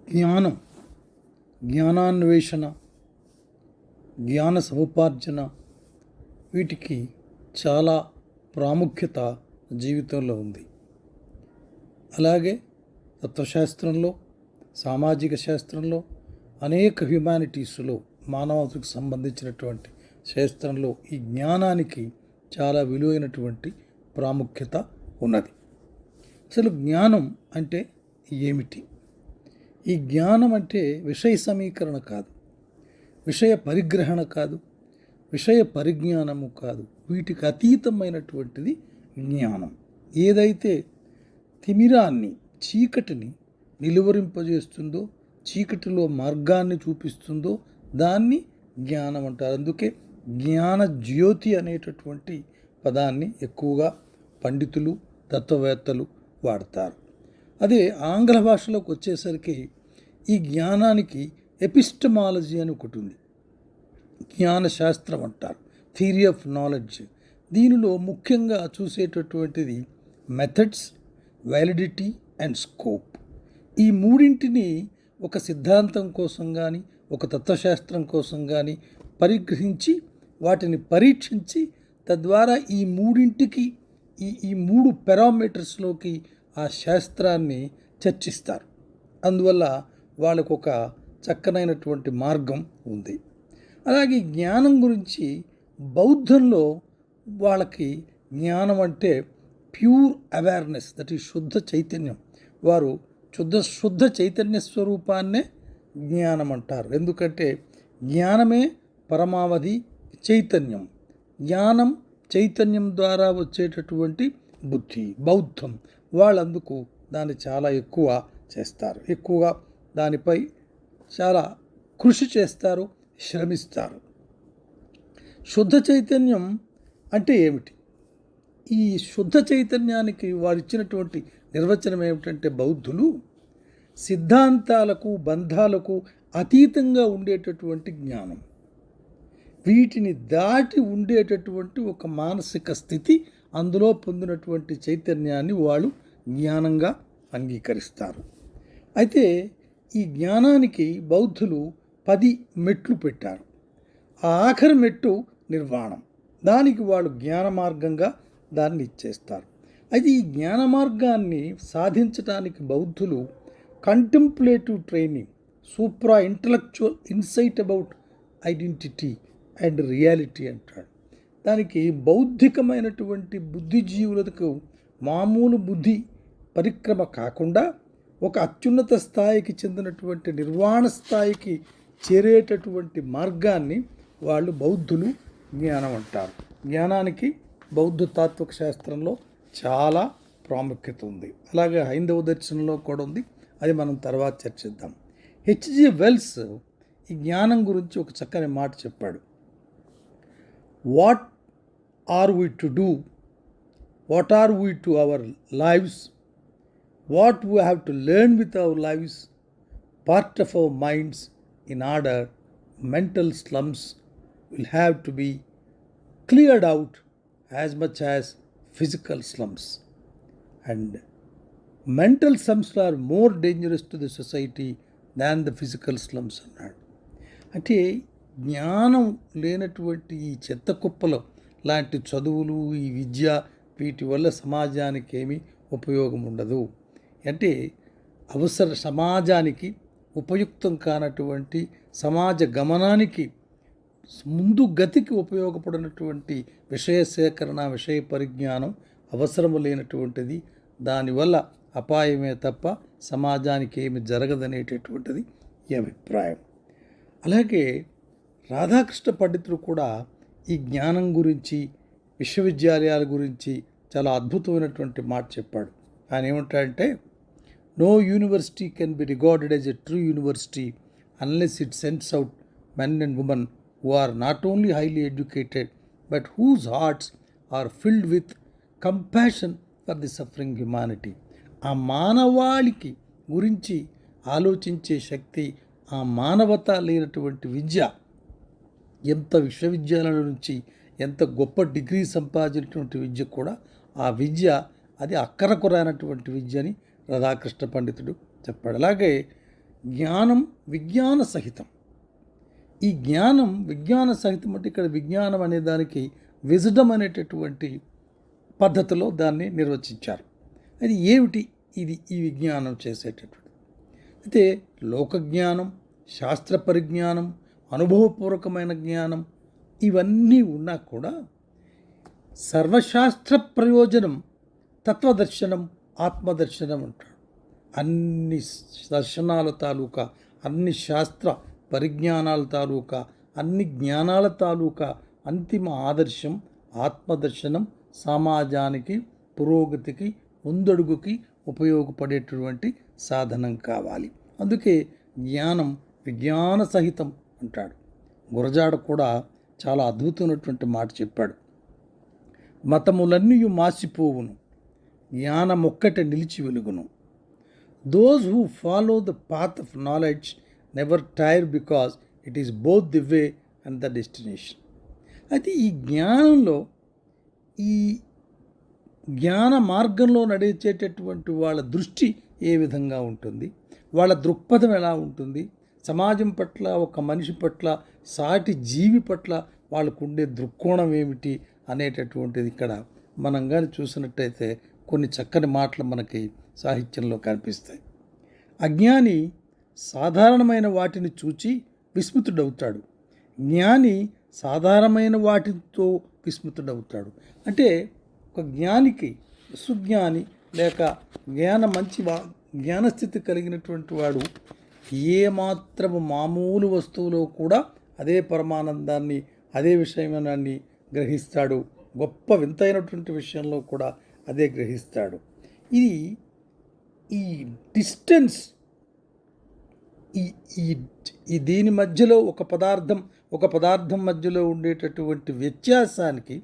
జ్ఞానం, జ్ఞానాన్వేషణ, జ్ఞాన సముపార్జన వీటికి చాలా ప్రాముఖ్యత జీవితంలో ఉంది. అలాగే తత్వశాస్త్రంలో, సామాజిక శాస్త్రంలో, అనేక హ్యుమానిటీస్లో, మానవతకు సంబంధించినటువంటి శాస్త్రంలో ఈ జ్ఞానానికి చాలా విలువైనటువంటి ప్రాముఖ్యత ఉన్నది. అసలు జ్ఞానం అంటే ఏమిటి? ఈ జ్ఞానం అంటే విషయ సమీకరణ కాదు, విషయ పరిగ్రహణ కాదు, విషయ పరిజ్ఞానము కాదు. వీటికి అతీతమైనటువంటిది జ్ఞానం. ఏదైతే తిమిరాన్ని, చీకటిని నిలువరింపజేస్తుందో, చీకటిలో మార్గాన్ని చూపిస్తుందో దాన్ని జ్ఞానం అంటారు. అందుకే జ్ఞాన జ్యోతి అనేటటువంటి పదాన్ని ఎక్కువగా పండితులు, తత్వవేత్తలు వాడతారు. అదే ఆంగ్ల భాషలోకి వచ్చేసరికి ఈ జ్ఞానానికి ఎపిస్టమాలజీ అని ఒకటి ఉంది. జ్ఞానశాస్త్రం అంటారు, థియరీ ఆఫ్ నాలెడ్జ్. దీనిలో ముఖ్యంగా చూసేటటువంటిది మెథడ్స్, వ్యాలిడిటీ అండ్ స్కోప్. ఈ మూడింటిని ఒక సిద్ధాంతం కోసం కానీ, ఒక తత్వశాస్త్రం కోసం కానీ పరిగ్రహించి వాటిని పరీక్షించి తద్వారా ఈ మూడింటికి ఈ మూడు పారామీటర్స్లోకి ఆ శాస్త్రాన్ని చర్చిస్తారు. అందువల్ల వాళ్ళకు ఒక చక్కనైనటువంటి మార్గం ఉంది. అలాగే జ్ఞానం గురించి బౌద్ధంలో వాళ్ళకి జ్ఞానం అంటే ప్యూర్ అవేర్నెస్, దట్ ఈస్ శుద్ధ చైతన్యం. వారు శుద్ధ చైతన్య స్వరూపాన్నే జ్ఞానం అంటారు. ఎందుకంటే జ్ఞానమే పరమావధి చైతన్యం. జ్ఞానం చైతన్యం ద్వారా వచ్చేటటువంటి బుద్ధి. బౌద్ధం వాళ్ళందుకు దాన్ని చాలా ఎక్కువ చేస్తారు, ఎక్కువగా దానిపై చాలా కృషి చేస్తారు, శ్రమిస్తారు. శుద్ధ చైతన్యం అంటే ఏమిటి? ఈ శుద్ధ చైతన్యానికి వారు ఇచ్చినటువంటి నిర్వచనం ఏమిటంటే, బౌద్ధులు సిద్ధాంతాలకు, బంధాలకు అతీతంగా ఉండేటటువంటి జ్ఞానం, వీటిని దాటి ఉండేటటువంటి ఒక మానసిక స్థితి, అందులో పొందినటువంటి చైతన్యాన్ని వాళ్ళు జ్ఞానంగా అంగీకరిస్తారు. అయితే ఈ జ్ఞానానికి బౌద్ధులు 10 మెట్లు పెట్టారు. ఆ ఆఖరి మెట్టు నిర్వాణం. దానికి వాళ్ళు జ్ఞాన మార్గంగా దాన్ని ఇచ్చేస్తారు. అయితే ఈ జ్ఞాన మార్గాన్ని సాధించడానికి బౌద్ధులు contemplative training, supra intellectual insight about identity and reality అంటాడు. దానికి బౌద్ధికమైనటువంటి బుద్ధిజీవులకు మామూలు బుద్ధి పరిక్రమ కాకుండా ఒక అత్యున్నత స్థాయికి చెందినటువంటి నిర్వాణ స్థాయికి చేరేటటువంటి మార్గాన్ని వాళ్ళు బౌద్ధులు జ్ఞానం అంటారు. జ్ఞానానికి బౌద్ధ తాత్విక శాస్త్రంలో చాలా ప్రాముఖ్యత ఉంది. అలాగే హైందవ దర్శనంలో కూడా ఉంది. అది మనం తర్వాత చర్చిద్దాం. హెచ్జి వెల్స్ ఈ జ్ఞానం గురించి ఒక చక్కని మాట చెప్పాడు. What are we to do, what are we to our lives, what we have to learn with our lives, part of our minds, in order mental slums will have to be cleared out as much as physical slums, and mental slums are more dangerous to the society than the physical slums అన్నాడు. అంటే జ్ఞానం లేనటువంటి ఈ చెత్త కుప్పలు లాంటి చదువులు, ఈ విద్య, వీటి వల్ల సమాజానికి ఏమీ ఉపయోగం ఉండదు. అంటే సమాజానికి ఉపయుక్తం కానటువంటి, సమాజ గమనానికి ముందు గతికి ఉపయోగపడినటువంటి విషయ సేకరణ, విషయ పరిజ్ఞానం అవసరము లేనటువంటిది. దానివల్ల అపాయమే తప్ప సమాజానికి ఏమి జరగదనేటటువంటిది ఈ అభిప్రాయం. అలాగే రాధాకృష్ణ పండితుడు కూడా ఈ జ్ఞానం గురించి, విశ్వవిద్యాలయాల గురించి చాలా అద్భుతమైనటువంటి మాట చెప్పాడు. ఆయన ఏమంటాడంటే, no university can be regarded as a true university unless it sends out men and women who are not only highly educated but whose hearts are filled with compassion for the suffering humanity. ఆ మానవాళికి గురించి ఆలోచించే శక్తి, ఆ మానవత లేనటువంటి విద్య, ఎంత విశ్వవిద్యాలయాల నుంచి ఎంత గొప్ప డిగ్రీ సంపాదించినటువంటి విద్య కూడా, ఆ విద్య అది అక్కరకు రానటువంటి విద్య అని రాధాకృష్ణ పండితుడు చెప్పాడు. అలాగే జ్ఞానం విజ్ఞాన సహితం. ఈ జ్ఞానం విజ్ఞాన సహితం అంటే ఇక్కడ విజ్ఞానం అనే దానికి విజ్డమ్ అనేటటువంటి పద్ధతిలో దాన్ని నిర్వచించారు. అది ఏమిటి ఈ విజ్ఞానం చేసేటటువంటి? అయితే లోకజ్ఞానం, శాస్త్ర పరిజ్ఞానం, అనుభవపూర్వకమైన జ్ఞానం ఇవన్నీ ఉన్నా కూడా సర్వశాస్త్ర ప్రయోజనం తత్వదర్శనం, ఆత్మదర్శనం అంటాడు. అన్ని దర్శనాల తాలూకా, అన్ని శాస్త్ర పరిజ్ఞానాల తాలూకా, అన్ని జ్ఞానాల తాలూకా అంతిమ ఆదర్శం ఆత్మదర్శనం. సమాజానికి పురోగతికి ముందడుగుకి ఉపయోగపడేటటువంటి సాధనం కావాలి. అందుకే జ్ఞానం విజ్ఞాన సహితం అంటాడు. గురజాడ కూడా చాలా అద్భుతమైనటువంటి మాట చెప్పాడు. మతములన్నీ మాసిపోవును, జ్ఞానమొక్కటే నిలిచి వెలుగును. Those who follow the path of knowledge never tire because it is both the way and the destination. అయితే ఈ జ్ఞానంలో, ఈ జ్ఞాన మార్గంలో నడిచేటటువంటి వాళ్ళ దృష్టి ఏ విధంగా ఉంటుంది, వాళ్ళ దృక్పథం ఎలా ఉంటుంది, సమాజం పట్ల, ఒక మనిషి పట్ల, సాటి జీవి పట్ల వాళ్ళకు ఉండే దృక్కోణం ఏమిటి అనేటటువంటిది ఇక్కడ మనం కానీ చూసినట్టయితే కొన్ని చక్కని మాటలు మనకి సాహిత్యంలో కనిపిస్తాయి. అజ్ఞాని సాధారణమైన వాటిని చూచి విస్మితుడవుతాడు, జ్ఞాని సాధారణమైన వాటితో విస్మితుడవుతాడు. అంటే ఒక జ్ఞానికి, సుజ్ఞాని లేక జ్ఞానస్థితి కలిగినటువంటి వాడు ఏమాత్రము మామూలు వస్తువులో కూడా అదే పరమానందాన్ని, అదే విషయాన్ని గ్రహిస్తాడు. గొప్ప వింతైనటువంటి విషయంలో కూడా అదే గ్రహిస్తాడు. ఈ డిస్టెన్స్, ఈ దీని మధ్యలో ఒక పదార్థం మధ్యలో ఉండేటటువంటి వ్యత్యాసానికి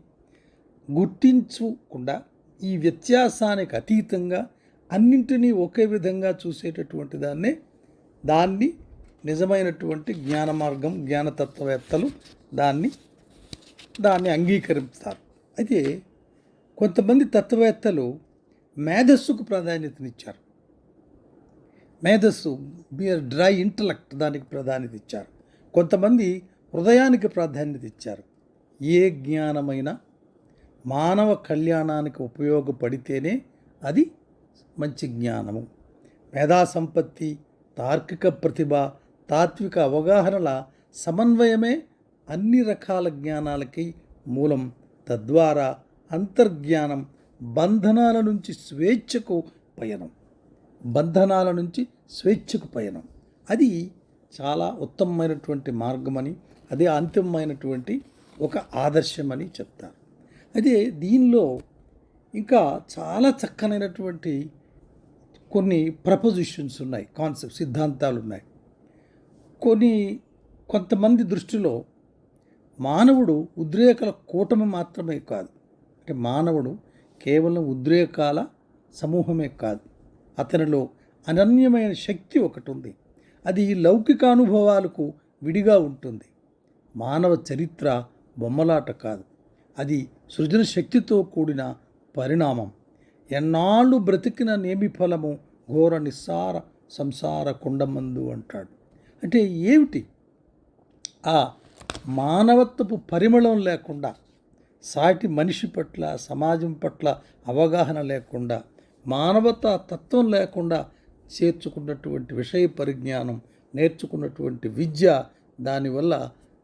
గుర్తించకుండా, ఈ వ్యత్యాసానికి అతీతంగా అన్నింటినీ ఒకే విధంగా చూసేటటువంటి దాన్ని నిజమైనటువంటి జ్ఞాన మార్గం, జ్ఞానతత్వవేత్తలు దాన్ని అంగీకరిస్తారు. అయితే కొంతమంది తత్వవేత్తలు మేధస్సుకు ప్రాధాన్యతనిచ్చారు. మేధస్సు, డ్రై ఇంటలెక్ట్, దానికి ప్రాధాన్యత ఇచ్చారు. కొంతమంది హృదయానికి ప్రాధాన్యత ఇచ్చారు. ఏ జ్ఞానమైనా మానవ కళ్యాణానికి ఉపయోగపడితేనే అది మంచి జ్ఞానము. మేధా సంపత్తి, తార్కిక ప్రతిభ, తాత్విక అవగాహనల సమన్వయమే అన్ని రకాల జ్ఞానాలకి మూలం. తద్వారా అంతర్జ్ఞానం బంధనాల నుంచి స్వేచ్ఛకు పయనం. అది చాలా ఉత్తమమైనటువంటి మార్గమని, అదే అంతిమమైనటువంటి ఒక ఆదర్శమని చెప్తారు. అయితే దీనిలో ఇంకా చాలా చక్కనైనటువంటి కొన్ని ప్రపోజిషన్స్ ఉన్నాయి, కాన్సెప్ట్, సిద్ధాంతాలు ఉన్నాయి. కొంతమంది దృష్టిలో మానవుడు ఉద్రేకాల కూటమి మాత్రమే కాదు. అంటే మానవుడు కేవలం ఉద్రేకాల సమూహమే కాదు, అతనిలో అనన్యమైన శక్తి ఒకటి ఉంది. అది లౌకిక అనుభవాలకు విడిగా ఉంటుంది. మానవ చరిత్ర బొమ్మలాట కాదు, అది సృజన శక్తితో కూడిన పరిణామం. ఎన్నాళ్ళు బ్రతికిన నేమి ఫలము ఘోర నిస్సార సంసార కుండమందు అంటాడు. అంటే ఏమిటి? ఆ మానవత్వపు పరిమళం లేకుండా, సాటి మనిషి పట్ల, సమాజం పట్ల అవగాహన లేకుండా, మానవతా తత్వం లేకుండా చేర్చుకున్నటువంటి విషయ పరిజ్ఞానం, నేర్చుకున్నటువంటి విద్య, దానివల్ల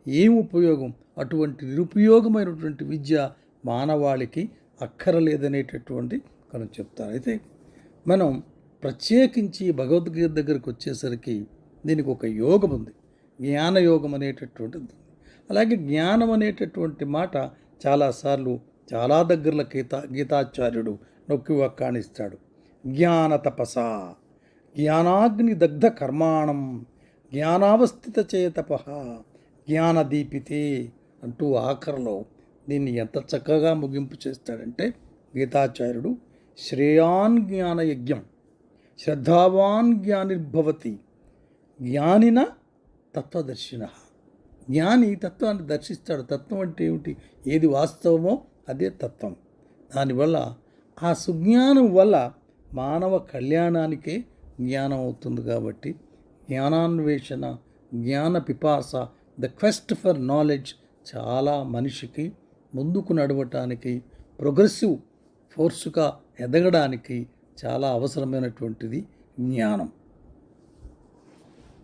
ఏం ఉపయోగం? అటువంటి నిరుపయోగమైనటువంటి విద్య మానవాళికి అక్కరలేదనేటటువంటి మనం చెప్తారు. అయితే మనం ప్రత్యేకించి భగవద్గీత దగ్గరికి వచ్చేసరికి దీనికి ఒక యోగం ఉంది, జ్ఞానయోగం అనేటటువంటిది. అలాగే జ్ఞానం అనేటటువంటి మాట చాలాసార్లు చాలా దగ్గరలో గీతాచార్యుడు నొక్కి వక్కాణిస్తాడు. జ్ఞాన తపస, జ్ఞానాగ్ని దగ్ధ కర్మాణం, జ్ఞానావస్థిత చేతప, జ్ఞానదీపితే అంటూ ఆఖరిలో దీన్ని ఎంత చక్కగా ముగింపు చేస్తాడంటే గీతాచార్యుడు, శ్రేయాన్ జ్ఞాన యజ్ఞం శ్రద్ధావాన్ జ్ఞానిర్భవతి జ్ఞానిన తత్వదర్శిన. జ్ఞాని తత్వాన్ని దర్శిస్తాడు. తత్వం అంటే ఏమిటి? ఏది వాస్తవమో అదే తత్వం. దానివల్ల ఆ సుజ్ఞానం వల్ల మానవ కళ్యాణానికే జ్ఞానం అవుతుంది. కాబట్టి జ్ఞానాన్వేషణ, జ్ఞాన పిపాస, ద క్వెస్ట్ ఫర్ నాలెడ్జ్ చాలా మనిషికి ముందుకు నడవటానికి, ప్రోగ్రెసివ్ ఫోర్సుగా ఎదగడానికి చాలా అవసరమైనటువంటిది జ్ఞానం.